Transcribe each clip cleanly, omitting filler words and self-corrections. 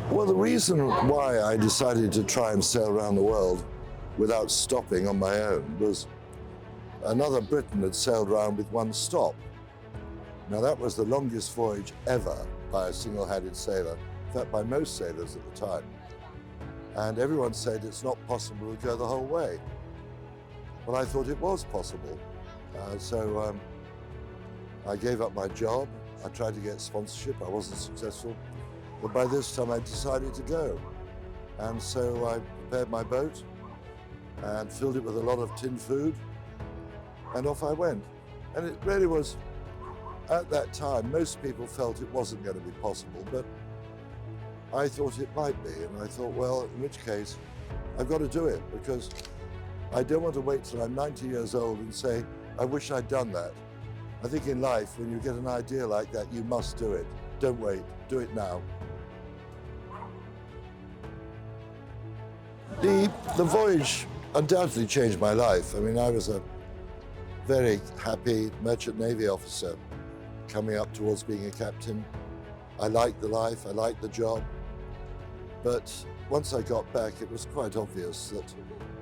Well, the reason why I decided to try and sail around the world without stopping on my own was another Briton had sailed around with one stop. Now that was the longest voyage ever by a single-handed sailor, in fact by most sailors at the time. And everyone said it's not possible to go the whole way. Well, I thought it was possible. So I gave up my job. I tried to get sponsorship. I wasn't successful. But by this time I decided to go. And so I prepared my boat and filled it with a lot of tin food, and off I went. And it really was, at that time, most people felt it wasn't going to be possible, but I thought it might be. And I thought, well, in which case, I've got to do it, because I don't want to wait till I'm 90 years old and say, I wish I'd done that. I think in life, when you get an idea like that, you must do it. Don't wait, do it now. The voyage undoubtedly changed my life. I mean, I was a very happy merchant navy officer coming up towards being a captain. I liked the life, I liked the job. But once I got back, it was quite obvious that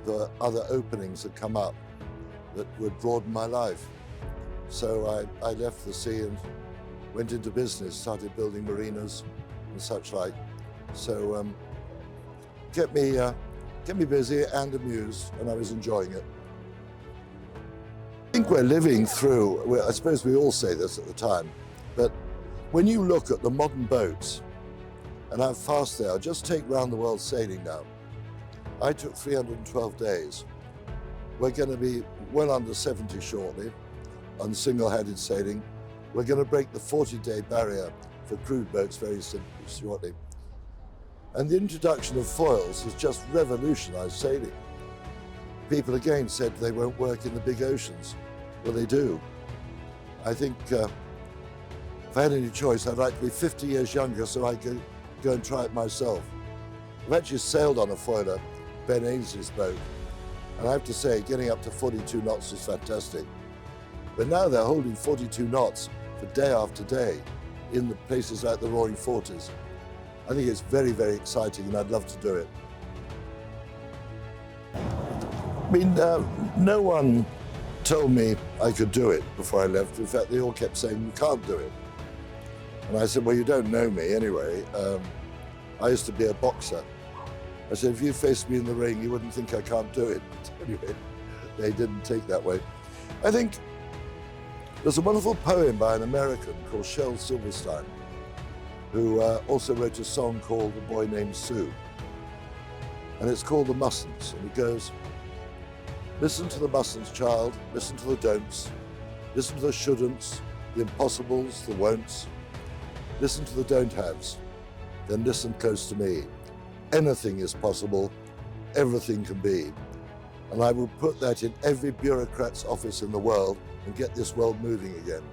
the other openings had come up that would broaden my life. So I left the sea and went into business, started building marinas and such like. So kept me busy and amused, and I was enjoying it. I think we're living through, well, I suppose we all say this at the time, but when you look at the modern boats and how fast they are, just take round the world sailing now. I took 312 days. We're going to be well under 70 shortly on single-handed sailing. We're going to break the 40-day barrier for crude boats very shortly. And the introduction of foils has just revolutionized sailing. People again said they won't work in the big oceans. Well, they do. I think if I had any choice, I'd like to be 50 years younger so I could go and try it myself. I've actually sailed on a foiler, Ben Ainsley's boat, and I have to say, getting up to 42 knots was fantastic. But now they're holding 42 knots for day after day in the places like the Roaring Forties. I think it's very, very exciting, and I'd love to do it. I mean, no one told me I could do it before I left. In fact, they all kept saying, you can't do it. And I said, well, you don't know me anyway. I used to be a boxer. I said, if you faced me in the ring, you wouldn't think I can't do it. But anyway, they didn't take that way. I think there's a wonderful poem by an American called Shel Silverstein, who also wrote a song called A Boy Named Sue. And it's called The Mustn'ts, and it goes, listen to the mustn'ts, child, listen to the don'ts, listen to the shouldn'ts, the impossibles, the won'ts, listen to the don't haves, then listen close to me. Anything is possible, everything can be. And I will put that in every bureaucrat's office in the world and get this world moving again.